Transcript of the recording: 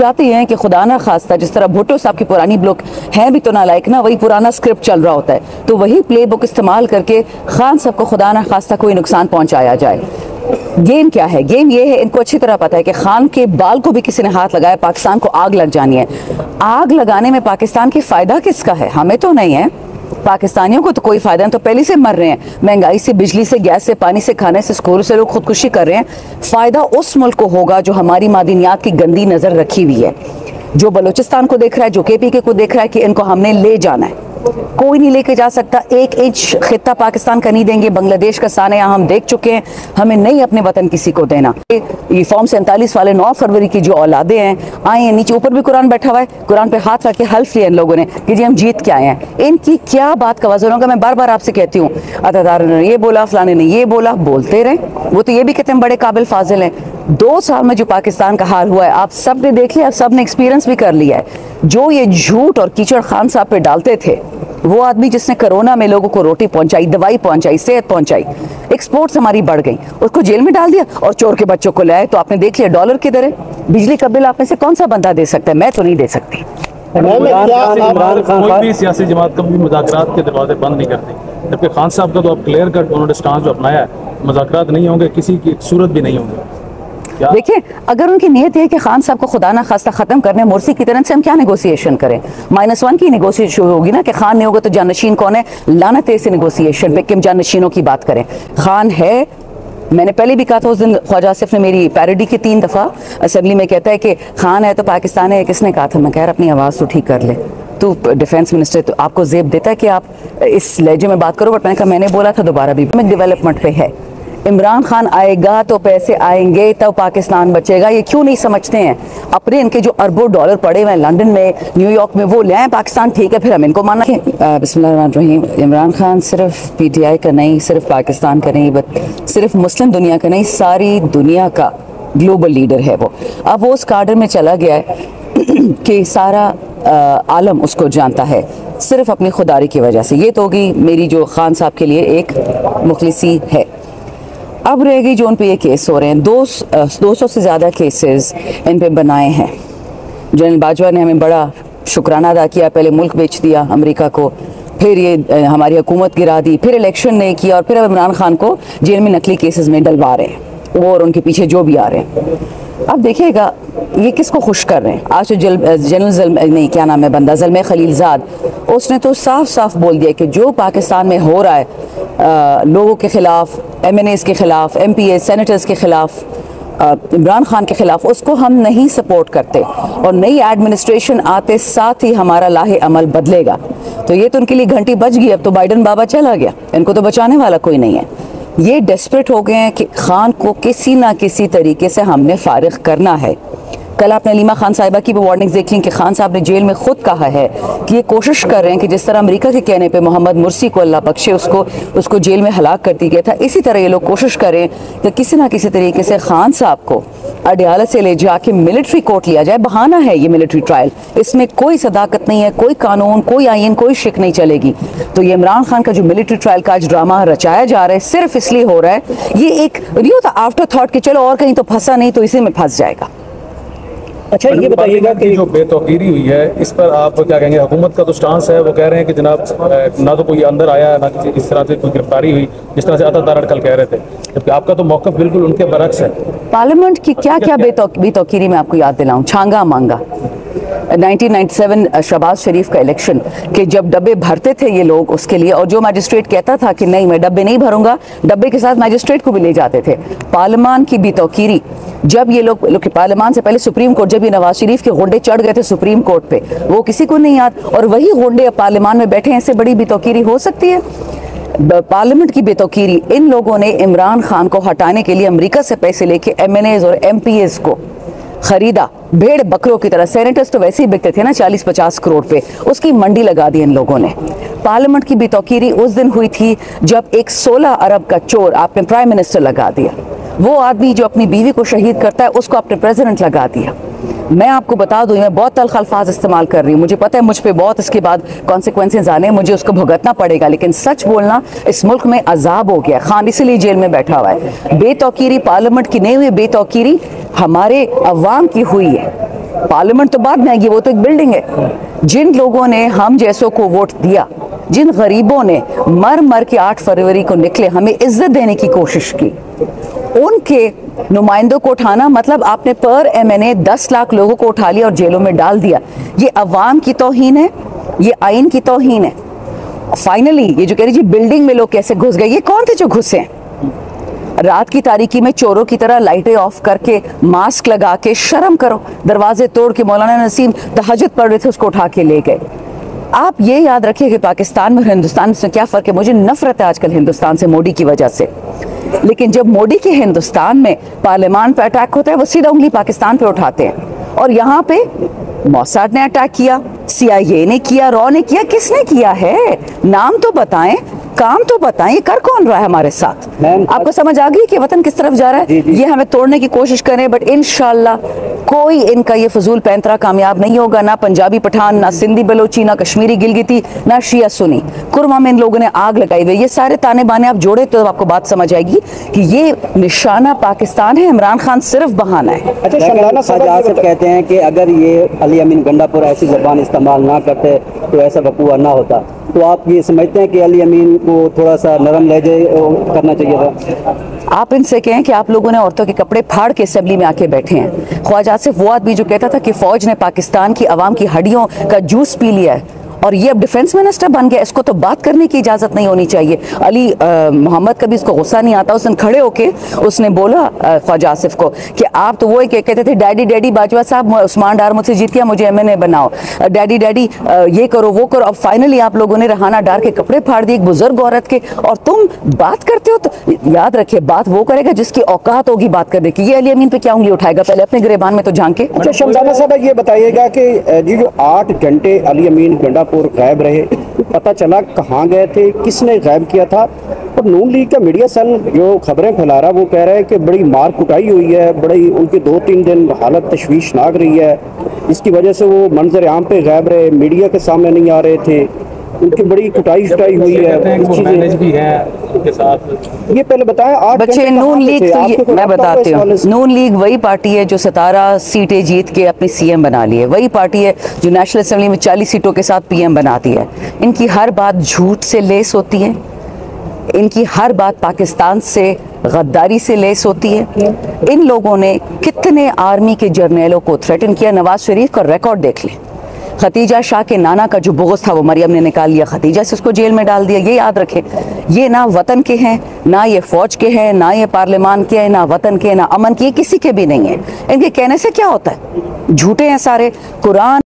चाहते हैं कि खुदा ना खास्ता जिस तरह भुट्टो साहब की पुरानी बुक है भी तो नालायक ना, वही पुराना स्क्रिप्ट चल रहा होता है, तो वही प्ले बुक इस्तेमाल करके खान साहब को खुदा ना खास्ता कोई नुकसान पहुंचाया जाए। गेम क्या है? गेम ये है, इनको अच्छी तरह पता है कि खान के बाल को भी किसी ने हाथ लगाया पाकिस्तान को आग लग जानी है। आग लगाने में पाकिस्तान की फायदा किसका है? हमें तो नहीं है, पाकिस्तानियों को तो कोई फायदा नहीं, तो पहले से मर रहे हैं, महंगाई से, बिजली से, गैस से, पानी से, खाने से, स्कूल से लोग खुदकुशी कर रहे हैं। फायदा उस मुल्क को होगा जो हमारी मादनियात की गंदी नजर रखी हुई है, जो बलूचिस्तान को देख रहा है, जो KPK को देख रहा है कि इनको हमने ले जाना है। कोई नहीं लेके जा सकता, 1 इंच खित्ता पाकिस्तान का नहीं देंगे। बांग्लादेश का सानिया हम देख चुके हैं, हमें नहीं अपने वतन किसी को देना। ये फॉर्म 47 वाले 9 फरवरी की जो औलादे हैं आए हैं, नीचे ऊपर भी कुरान बैठा हुआ है, कुरान पे हाथ रख के हल्फ लिया इन लोगों ने कि जी हम जीत के आए हैं। इनकी क्या बात का वजन होगा? मैं बार बार आपसे कहती हूँ, अतादार ने ये बोला, फलाने ने ये बोला, बोलते रहे। वो तो ये भी कहते हैं बड़े काबिल फाजिल हैं। 2 साल में जो पाकिस्तान का हाल हुआ है आप सब ने देख लिया, आप सब ने एक्सपीरियंस भी कर लिया है। जो ये झूठ और कीचड़ खान साहब पे डालते थे, वो आदमी जिसने कोरोना में लोगों को रोटी पहुंचाई, दवाई पहुंचाई, सेहत पहुंचाई, एक्सपोर्ट्स हमारी बढ़ गई, उसको जेल में डाल दिया और चोर के बच्चों को लाए। तो आपने देख लिया डॉलर किधर है। बिजली का बिल आप में से कौन सा बंदा दे सकता है? मैं तो नहीं दे सकती। कोई भी सियासी जमात कभी मुज़ाकरात के दरवाजे बंद नहीं करती, जबकि खान साहब का तो अब क्लियर कट उन्होंने स्टांस जो अपनाया है, मुज़ाकरात नहीं होंगे, किसी की सूरत भी नहीं होंगे। देखिए, अगर उनकी नीयत है कि खान साहब को खुदा ना खास्ता खत्म करने, मुर्सी की तरह से हम क्या नेगोशिएशन करें? -1 की नेगोशिएशन होगी ना कि खान नहीं होगा तो जानशीन कौन है? लानत है इस नेगोशिएशन पे कि हम जानशीनों की बात करें। खान है, मैंने पहले भी कहा था, उस दिन ख्वाजा आसिफ ने मेरी पैरोडी की 3 दफ़ा असेंबली में कहता है कि खान है तो पाकिस्तान है। किसने कहा था? मैं कह रहा अपनी आवाज़ तो ठीक कर ले, तो डिफेंस मिनिस्टर तो आपको जेब देता है कि आप इस लहजे में बात करो। बट मैंने कहा, मैंने बोला था दोबारा भी, डेवलपमेंट पे है, इमरान खान आएगा तो पैसे आएंगे तब पाकिस्तान बचेगा। ये क्यों नहीं समझते हैं? अपने इनके जो अरबों डॉलर पड़े हुए हैं लंदन में, न्यूयॉर्क में, वो ले आए पाकिस्तान, ठीक है, फिर हम इनको माना। बिस्मिल्लाहिर्रहमानिर्रहीम। इमरान खान सिर्फ PTI का नहीं, सिर्फ पाकिस्तान का नहीं, बट सिर्फ मुस्लिम दुनिया का नहीं, सारी दुनिया का ग्लोबल लीडर है वो। अब वो उस कार्डर में चला गया है कि सारा आलम उसको जानता है सिर्फ अपनी खुदारी की वजह से। ये तो होगी मेरी जो खान साहब के लिए एक मुखलिसी है। अब रह गई जो उन पे ये केस हो रहे हैं, 200 से ज़्यादा केसेस इन पे बनाए हैं। जनरल बाजवा ने हमें बड़ा शुक्राना अदा किया, पहले मुल्क बेच दिया अमेरिका को, फिर ये हमारी हुकूमत गिरा दी, फिर इलेक्शन नहीं किया, और फिर अब इमरान खान को जेल में नकली केसेस में डलवा रहे हैं, वो और उनके पीछे जो भी आ रहे हैं। अब देखिएगा ये किसको खुश कर रहे हैं। आज तो जनरल बंदा ज़ल्मे खलीलजाद, उसने तो साफ साफ बोल दिया कि जो पाकिस्तान में हो रहा है लोगों के खिलाफ, MNAs के खिलाफ, MPA सेनेटर्स के खिलाफ, इमरान खान के खिलाफ, उसको हम नहीं सपोर्ट करते, और नई एडमिनिस्ट्रेशन आते साथ ही हमारा लाहे अमल बदलेगा। तो ये तो उनके लिए घंटी बज गई। अब तो बाइडन बाबा चला गया, इनको तो बचाने वाला कोई नहीं है। ये डेस्परेट हो गए हैं कि खान को किसी ना किसी तरीके से हमने फारिग करना है। कल आपने लीमा खान साहिबा की भी वार्निंग्स देख ली कि खान साहब ने जेल में खुद कहा है कि ये कोशिश कर रहे हैं कि जिस तरह अमेरिका के कहने पे मोहम्मद मुर्सी को अल्लाह बख्शे उसको जेल में हलाक कर दिया गया था, इसी तरह ये लोग कोशिश करें कि किसी ना किसी तरीके से खान साहब को अडयाला से ले जाके मिलिट्री कोर्ट लिया जाए। बहाना है ये मिलिट्री ट्रायल, इसमें कोई सदाकत नहीं है, कोई कानून, कोई आईन, कोई शिक नहीं चलेगी। तो ये इमरान खान का जो मिलिट्री ट्रायल का आज ड्रामा रचाया जा रहा है, सिर्फ इसलिए हो रहा है, ये एक नहीं होता आफ्टर थॉट कि चलो और कहीं तो फंसा नहीं तो इसी में फंस जाएगा। अच्छा, ये बताइएगा कि जो बेतौकीरी हुई है इस पर आप क्या कहेंगे? हुकूमत का तो स्टांस है, वो कह रहे हैं कि जनाब ना तो कोई अंदर आया, ना किसी इस तरह से कोई गिरफ्तारी हुई जिस तरह से अतादार कल कह रहे थे, जबकि आपका तो मौक़िफ़ बिल्कुल उनके बरक्स है। पार्लियामेंट की क्या क्या बेतौकीरी मैं आपको याद दिलाऊं। छांगा मांगा 1997 शहबाज शरीफ का इलेक्शन के जब डब्बे भरते थे ये लोग उसके लिए, और जो मैजिस्ट्रेट कहता था कि नहीं मैं डब्बे नहीं भरूंगा, डब्बे के साथ मैजिस्ट्रेट को भी ले जाते थे। पार्लियामान की बेतौकीरी, जब ये लोग पार्लियामान से पहले सुप्रीम कोर्ट, जब ये नवाज शरीफ के गुंडे चढ़ गए थे सुप्रीम कोर्ट पे, वो किसी को नहीं याद, और वही गुंडे अब पार्लियामान में बैठे हैं। इससे बड़ी बेतौकीरी हो सकती है? पार्लियामेंट की बेतौकीरी, इन लोगों ने इमरान खान को हटाने के लिए अमेरिका से पैसे लेके MNAs और MPAs को खरीदा, भेड़ बकरों की तरह। सेनेटर्स तो वैसे ही बिकते थे ना 40-50 करोड़ पे, उसकी मंडी लगा दी इन लोगों ने। पार्लियामेंट की बेतौकीरी उस दिन हुई थी जब एक 16 अरब का चोर आपने प्राइम मिनिस्टर लगा दिया। वो आदमी जो अपनी बीवी को शहीद करता है उसको आपने प्रेसिडेंट लगा दिया। मैं आपको बता दूं, मैं बहुत तल्ख अल्फाज इस्तेमाल कर रही हूँ, मुझे पता है मुझ पे बहुत इसके बाद कॉन्सिक्वेंसेज आने, मुझे उसको भुगतना पड़ेगा, लेकिन सच बोलना इस मुल्क में अजाब हो गया। खान इसलिए जेल में बैठा हुआ है। बेतौकीरी पार्लियामेंट की नहीं हुई, बेतौकीरी हमारे अवाम की हुई है। पार्लियामेंट तो बाद में आएगी, वो तो एक बिल्डिंग है। जिन लोगों ने हम जैसों को वोट दिया, जिन गरीबों ने मर मर के 8 फरवरी को निकले, हमें इज्जत देने की कोशिश की, उनके नुमाइंदों को उठाना मतलब आपने पर एमएनए 10 लाख लोगों को उठा लिया और जेलों में डाल दिया। ये अवाम की तौहीन है, ये आइन की तौहीन है। फाइनली ये जो कह रही जी बिल्डिंग में लोग कैसे घुस गए, ये कौन थे जो घुसे हैं? रात की तारीकी में चोरों की तरह लाइटें ऑफ करके, मास्क लगा के, शर्म करो, दरवाजे तोड़ के मौलाना नसीम तहज्जुद पढ़ रहे थे, उसको उठा के ले गए। आप ये याद रखिए कि पाकिस्तान में हिंदुस्तान में क्या फ़र्क है। मुझे नफरत है आजकल हिंदुस्तान से मोदी की वजह से, लेकिन जब मोदी के हिंदुस्तान में पार्लियामान पे अटैक होता है, वो सीधा उंगली पाकिस्तान पे उठाते हैं। और यहाँ पे मौसाद ने अटैक किया, CIA ने किया, रॉ ने किया, किसने किया है? नाम तो बताएं, काम तो बताएं, कर कौन रहा है हमारे साथ? आपको समझ आ गई कि वतन किस तरफ जा रहा है? ये हमें तोड़ने की कोशिश करें, बट इंशाल्लाह कोई इनका ये फजूल पैंतरा कामयाब नहीं होगा। ना पंजाबी पठान, ना सिंधी बलोची, ना कश्मीरी गिलगिती, ना शिया सुनी, कुरमा में इन लोगों ने आग लगाई हुई। ये सारे ताने बाने आप जोड़े तो आपको बात समझ आएगी कि ये निशाना पाकिस्तान है, इमरान खान सिर्फ बहाना है। अच्छा, शमलाना साहब कहते हैं कि अगर ये अली अमीन गंडापुर ऐसी ज़बान इस्तेमाल ना करते तो ऐसा वकूआ ना होता, तो आप ये समझते हैं कि अली अमीन को थोड़ा सा नरम लहजे करना चाहिए था? आप इनसे कहें कि आप लोगों ने औरतों के कपड़े फाड़ के असेंबली में आके बैठे हैं। ख्वाजा आसिफ वो आदमी जो कहता था कि फौज ने पाकिस्तान की आवाम की हड्डियों का जूस पी लिया है और ये अब डिफेंस मिनिस्टर बन गया, इसको तो बात करने की इजाजत नहीं होनी चाहिए। अली मोहम्मद का भी इसको गुस्सा नहीं आता, उस दिन खड़े होके उसने बोला ख्वाजा आसिफ को कि आप तो वो कहते थे डैडी डैडी बाजवा साहब, उस्मान डार मुझसे जीत गया, मुझे MNA बनाओ, डैडी डैडी ये करो वो करो। अब फाइनली आप लोगों ने रहाना डार के कपड़े फाड़ दिए एक बुजुर्ग औरत के, और तुम बात करते हो। तो याद रखिए, बात वो करेगा जिसकी औकात होगी बात करने की। ये अली अमीन पे क्या उंगली उठाएगा? पहले अपने गिरेबान में तो झांके। अच्छा शमजाना साहब, ये बताइएगा कि ये जो 8 घंटे अली अमीन गंडापुर गायब रहे, पता चला कहाँ गए थे, किसने गायब किया था? और नून लीग का मीडिया सेल जो खबरें फैला रहा है वो कह रहा है कि बड़ी मार कुटाई हुई है, बड़ी उनके 2-3 दिन हालत तशवीशनाक रही है, इसकी वजह से वो मंजर आम पे गायब रहे, मीडिया के सामने नहीं आ रहे थे, उनकी बड़ी कुटाई शुटाई हुई है। मैनेज भी है उनके साथ। ये पहले बताएं, 8 बच्चे नून लीग तो मैं बताती हूँ, नून लीग वही पार्टी है जो 17 सीटें जीत के अपनी CM बना ली है, वही पार्टी है जो नेशनल असेंबली में 40 सीटों के साथ PM बनाती है। इनकी हर बात झूठ से लेस होती है, इनकी हर बात पाकिस्तान से गद्दारी से लेस होती है। इन लोगों ने कितने आर्मी के जर्नलों को थ्रेटन किया। नवाज शरीफ का रिकॉर्ड देख लें। खतीजा शाह के नाना का जो बोझ था वो मरियम ने निकाल लिया, खतीजा से उसको जेल में डाल दिया। ये याद रखें, ये ना वतन के हैं, ना ये फौज के हैं, ना ये पार्लियामान के हैं, ना वतन के, ना अमन के, किसी के भी नहीं है। इनके कहने से क्या होता है? झूठे हैं सारे। कुरान